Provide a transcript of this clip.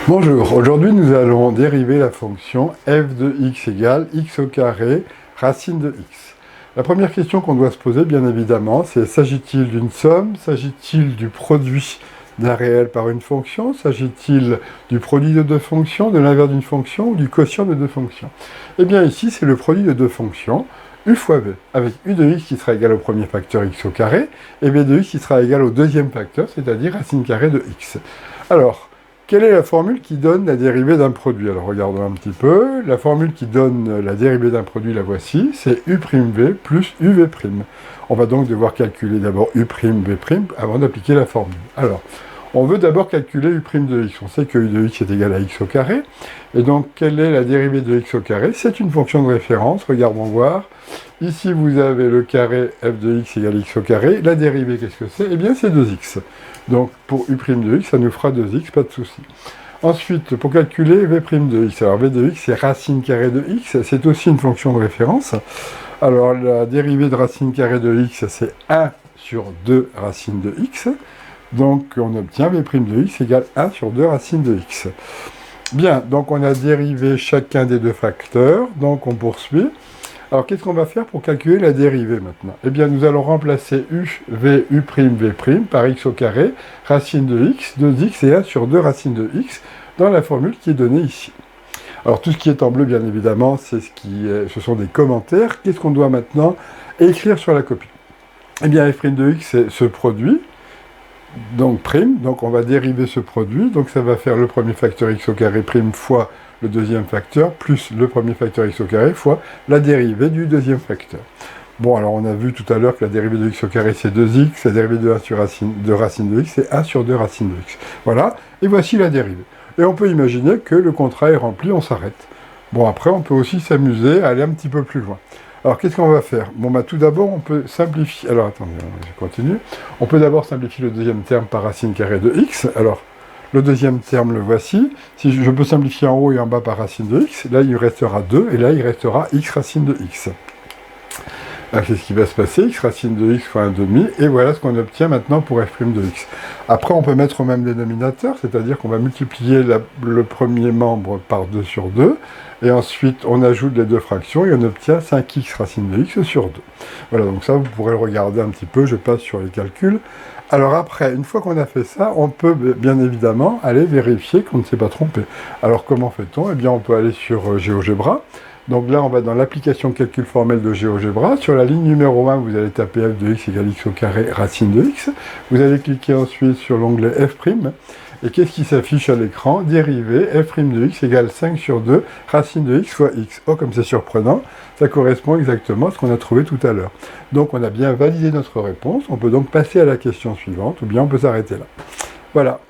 Bonjour, aujourd'hui nous allons dériver la fonction f de x égale x au carré racine de x. La première question qu'on doit se poser, bien évidemment, c'est s'agit-il d'une somme? S'agit-il du produit d'un réel par une fonction? S'agit-il du produit de deux fonctions, de l'inverse d'une fonction ou du quotient de deux fonctions? Eh bien ici, c'est le produit de deux fonctions, u fois v, avec u de x qui sera égal au premier facteur x au carré, et v de x qui sera égal au deuxième facteur, c'est-à-dire racine carrée de x. Alors, quelle est la formule qui donne la dérivée d'un produit? Alors regardons un petit peu. La formule qui donne la dérivée d'un produit, la voici, c'est u'v plus uv'. On va donc devoir calculer d'abord u'v' avant d'appliquer la formule. Alors, on veut d'abord calculer u' de x. On sait que u de x est égal à x au carré. Et donc, quelle est la dérivée de x au carré? C'est une fonction de référence. Regardons voir. Ici, vous avez le carré f de x égale x au carré. La dérivée, qu'est-ce que c'est? Eh bien, c'est 2x. Donc, pour u' de x, ça nous fera 2x, pas de souci. Ensuite, pour calculer v' de x. Alors, v de x, c'est racine carrée de x. C'est aussi une fonction de référence. Alors, la dérivée de racine carrée de x, c'est 1 sur 2 racine de x. Donc, on obtient v' de x égale 1 sur 2 racine de x. Bien, donc on a dérivé chacun des deux facteurs. Donc, on poursuit. Alors, qu'est-ce qu'on va faire pour calculer la dérivée maintenant? Eh bien, nous allons remplacer u'v' par x au carré, racine de x, 2x et 1 sur 2 racine de x, dans la formule qui est donnée ici. Alors, tout ce qui est en bleu, bien évidemment, ce sont des commentaires. Qu'est-ce qu'on doit maintenant écrire sur la copie? Eh bien, f' de x, c'est ce produit, donc prime, donc on va dériver ce produit, donc ça va faire le premier facteur x au carré prime fois le deuxième facteur, plus le premier facteur x au carré fois la dérivée du deuxième facteur. Bon, alors on a vu tout à l'heure que la dérivée de x au carré c'est 2x, la dérivée de 1 sur racine de x c'est 1 sur 2 racine de x. Voilà, et voici la dérivée. Et on peut imaginer que le contrat est rempli, on s'arrête. Bon, après on peut aussi s'amuser à aller un petit peu plus loin. Alors, qu'est-ce qu'on va faire? Bon, bah tout d'abord, on peut simplifier... Alors, attendez, je continue. On peut d'abord simplifier le deuxième terme par racine carrée de x. Alors, le deuxième terme, le voici. Si je peux simplifier en haut et en bas par racine de x, là, il restera 2, et là, il restera x racine de x. Là, c'est ce qui va se passer, x racine de x fois 1,5, et voilà ce qu'on obtient maintenant pour f' de x. Après, on peut mettre au même dénominateur, c'est-à-dire qu'on va multiplier le premier membre par 2 sur 2, et ensuite, on ajoute les deux fractions, et on obtient 5x racine de x sur 2. Voilà, donc ça, vous pourrez le regarder un petit peu, je passe sur les calculs. Alors après, une fois qu'on a fait ça, on peut bien évidemment aller vérifier qu'on ne s'est pas trompé. Alors comment fait-on? Eh bien, on peut aller sur GeoGebra. Donc là, on va dans l'application calcul formel de GeoGebra. Sur la ligne numéro 1, vous allez taper f de x égale x au carré racine de x. Vous allez cliquer ensuite sur l'onglet f'. Et qu'est-ce qui s'affiche à l'écran? Dérivée f' de x égale 5 sur 2 racine de x fois x. Oh, comme c'est surprenant, ça correspond exactement à ce qu'on a trouvé tout à l'heure. Donc on a bien validé notre réponse. On peut donc passer à la question suivante, ou bien on peut s'arrêter là. Voilà.